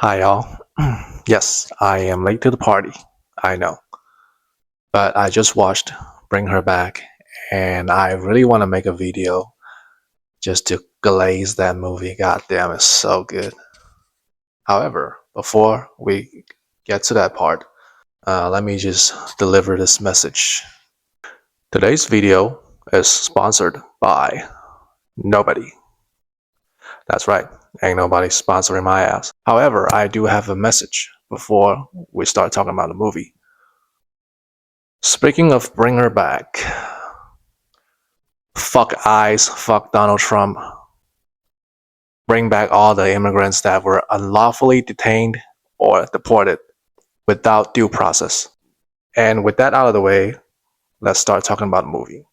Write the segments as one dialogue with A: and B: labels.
A: Hi, y'all. Yes, I am late to the party. I know. But I just watched Bring Her Back, and I really want to make a video just to glaze that movie. God damn, it's so good. However, before we get to that part, let me just deliver this message. Today's video is sponsored by nobody. That's right, ain't nobody sponsoring my ass. However, I do have a message before we start talking about the movie. Speaking of Bring Her Back, fuck ICE, fuck Donald Trump, bring back all the immigrants that were unlawfully detained or deported without due process. And with that out of the way, let's start talking about the movie.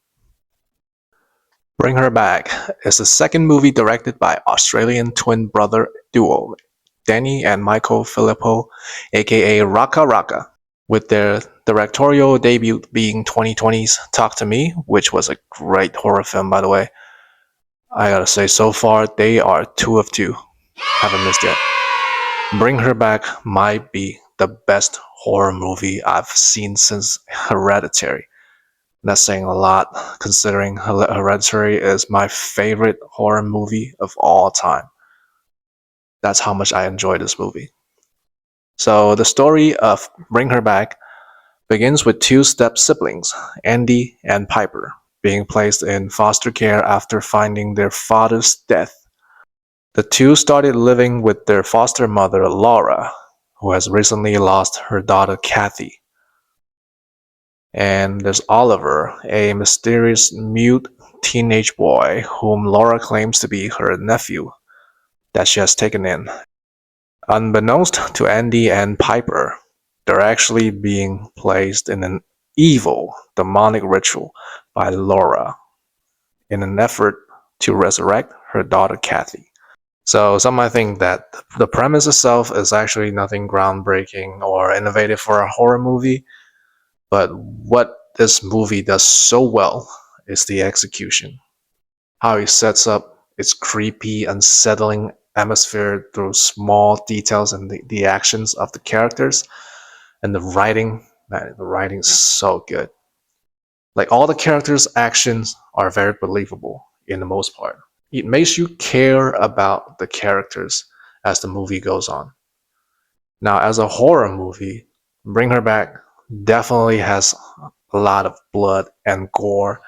A: Bring Her Back is the second movie directed by Australian twin brother duo Danny and Michael Philippou, aka RACKARACKA, with their directorial debut being 2020's Talk to Me, which was a great horror film, by the way. I gotta say, so far, they are 2 of 2. Haven't missed yet. Bring Her Back might be the best horror movie I've seen since Hereditary. That's saying a lot, considering Hereditary is my favorite horror movie of all time. That's how much I enjoy this movie. So, the story of Bring Her Back begins with two step siblings, Andy and Piper, being placed in foster care after finding their father's death. The two started living with their foster mother, Laura, who has recently lost her daughter, Kathy. And there's Oliver, a mysterious mute teenage boy whom Laura claims to be her nephew that she has taken in. Unbeknownst to Andy and Piper, they're actually being placed in an evil, demonic ritual by Laura in an effort to resurrect her daughter Kathy. So some might think that the premise itself is actually nothing groundbreaking or innovative for a horror movie, but what this movie does so well is the execution. How it sets up its creepy, unsettling atmosphere through small details and the actions of the characters, and the writing, man, the writing is so good. Like all the characters' actions are very believable in the most part. It makes you care about the characters as the movie goes on. Now, as a horror movie, Bring Her Back definitely has a lot of blood and gore,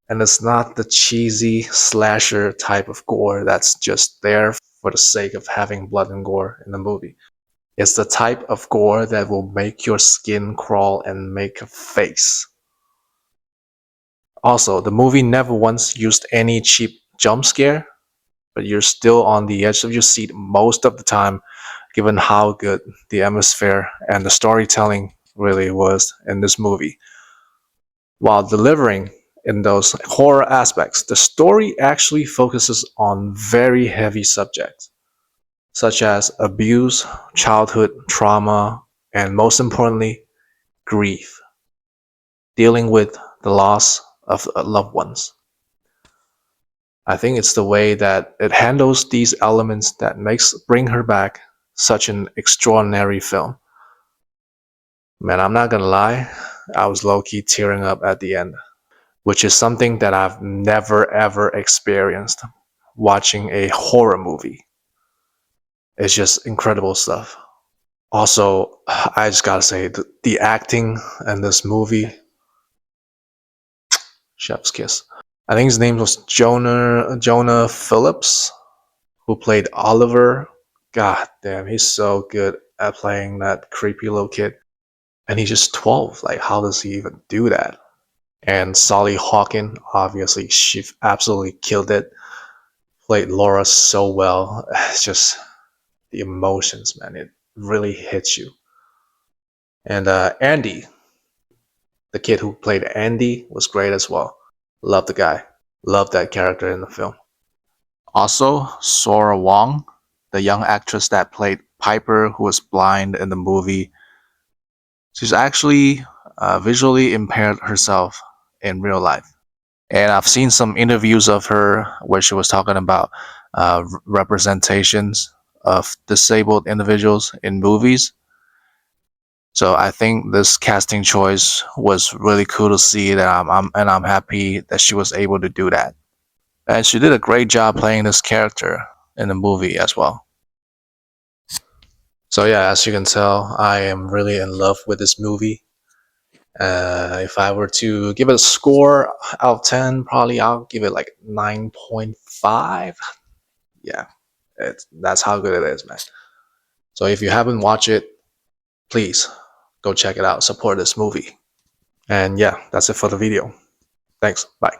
A: and it's not the cheesy slasher type of gore that's just there for the sake of having blood and gore in the movie. It's the type of gore that will make your skin crawl and make a face. Also, the movie never once used any cheap jump scare, but you're still on the edge of your seat most of the time, given how good the atmosphere and the storytelling really was in this movie. While delivering in those horror aspects, the story actually focuses on very heavy subjects, such as abuse, childhood trauma, and most importantly, grief, dealing with the loss of loved ones. I think it's the way that it handles these elements that makes Bring Her Back such an extraordinary film. Man, I'm not gonna lie, I was low-key tearing up at the end, which is something that I've never ever experienced watching a horror movie. It's just incredible stuff. Also, I just gotta say, the acting in this movie, chef's kiss. I think his name was Jonah Phillips, who played Oliver. God damn, he's so good at playing that creepy little kid. And he's just 12. Like, how does he even do that? And Sally Hawkins, obviously, she absolutely killed it. Played Laura so well. It's just the emotions, man. It really hits you. And Andy, the kid who played Andy, was great as well. Love the guy. Love that character in the film. Also, Sora Wong, the young actress that played Piper, who was blind in the movie. She's actually visually impaired herself in real life. And I've seen some interviews of her where she was talking about representations of disabled individuals in movies. So I think this casting choice was really cool to see that I'm happy that she was able to do that. And she did a great job playing this character in the movie as well. So yeah, as you can tell, I am really in love with this movie. If I were to give it a score out of 10, probably I'll give it like 9.5. Yeah, that's how good it is, man. So if you haven't watched it, please go check it out. Support this movie. And yeah, that's it for the video. Thanks. Bye.